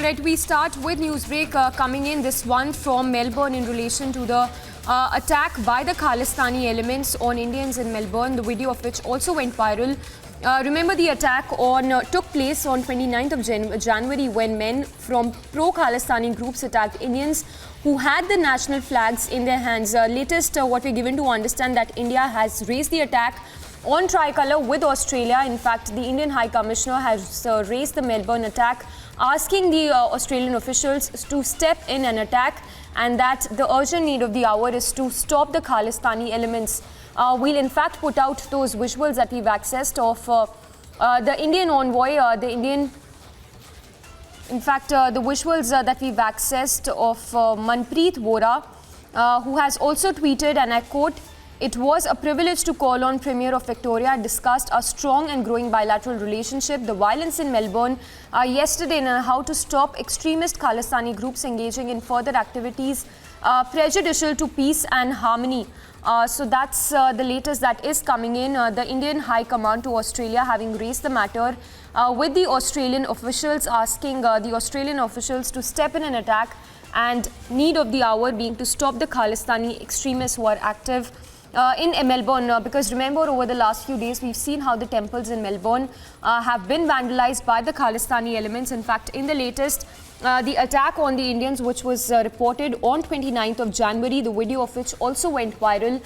right, we start with newsbreak coming in. This one from Melbourne in relation to the attack by the Khalistani elements on Indians in Melbourne, the video of which also went viral. Remember, the attack took place on 29th of January when men from pro-Khalistani groups attacked Indians who had the national flags in their hands. Latest, what we're given to understand that India has raised the attack on Tricolour with Australia. In fact, the Indian High Commissioner has raised the Melbourne attack, asking the Australian officials to step in and attack, and that the urgent need of the hour is to stop the Khalistani elements. We'll in fact put out those visuals that we've accessed of the Indian envoy, the visuals that we've accessed of Manpreet Vora, who has also tweeted, and I quote, "It was a privilege to call on Premier of Victoria, discussed a strong and growing bilateral relationship, the violence in Melbourne yesterday, and how to stop extremist Khalistani groups engaging in further activities prejudicial to peace and harmony." So that's the latest that is coming in. The Indian High Command to Australia having raised the matter with the Australian officials, asking the Australian officials to step in and attack, and need of the hour being to stop the Khalistani extremists who are active in Melbourne, because remember, over the last few days we've seen how the temples in Melbourne have been vandalized by the Khalistani elements. In fact, in the latest, the attack on the Indians, which was reported on 29th of January, the video of which also went viral,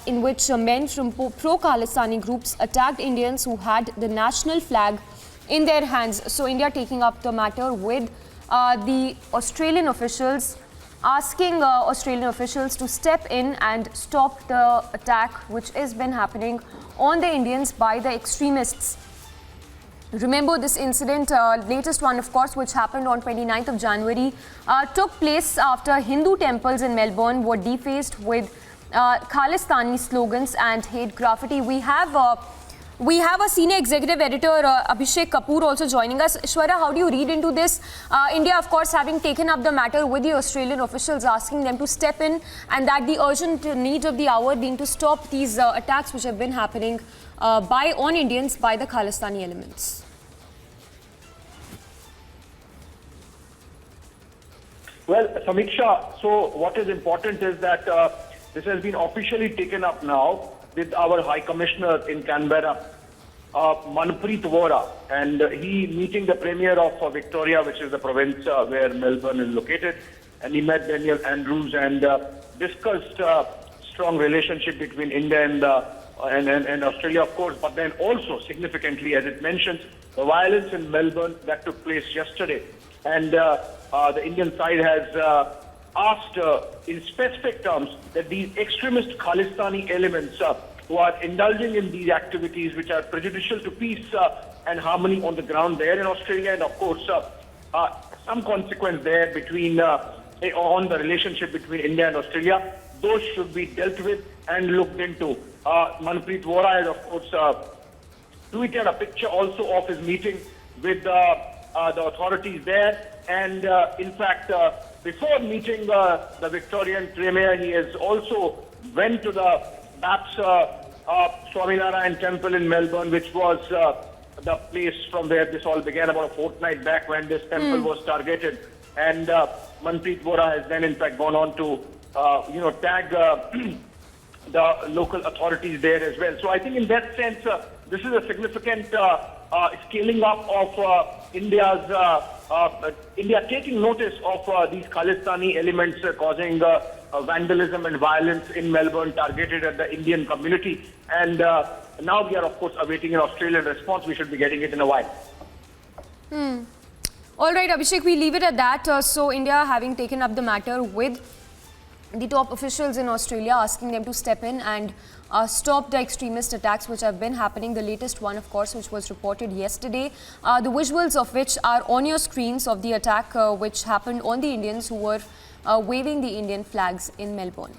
in which men from pro-Khalistani groups attacked Indians who had the national flag in their hands. So India taking up the matter with the Australian officials, asking Australian officials to step in and stop the attack which has been happening on the Indians by the extremists. Remember, this incident, latest one of course, which happened on 29th of January, took place after Hindu temples in Melbourne were defaced with Khalistani slogans and hate graffiti. We have a senior executive editor, Abhishek Kapoor, also joining us. Ishwara, how do you read into this? India, of course, having taken up the matter with the Australian officials, asking them to step in, and that the urgent need of the hour being to stop these attacks which have been happening on Indians by the Khalistani elements. Well, Samiksha, so what is important is that this has been officially taken up now with our High Commissioner in Canberra, Manpreet Vora, and he meeting the Premier of Victoria, which is the province where Melbourne is located, and he met Daniel Andrews and discussed strong relationship between India and Australia, of course, but then also significantly, as it mentions, the violence in Melbourne that took place yesterday. And the Indian side has asked in specific terms that these extremist Khalistani elements who are indulging in these activities which are prejudicial to peace and harmony on the ground there in Australia, and of course some consequence there between on the relationship between India and Australia, those should be dealt with and looked into. Manpreet Vora has of course tweeted a picture also of his meeting with the authorities there, and in fact before meeting the Victorian Premier, he has also went to the Baps Swaminarayan Temple in Melbourne, which was the place from where this all began about a fortnight back when this temple was targeted. And Manpreet Vora has then in fact gone on to tag the local authorities there as well. So I think in that sense, this is a significant scaling up of India taking notice of these Khalistani elements causing vandalism and violence in Melbourne targeted at the Indian community. And now we are of course awaiting an Australian response. We should be getting it in a while. All right, Abhishek, we leave it at that. So India having taken up the matter with the top officials in Australia, asking them to step in and stop the extremist attacks which have been happening. The latest one, of course, which was reported yesterday, the visuals of which are on your screens of the attack which happened on the Indians who were waving the Indian flags in Melbourne.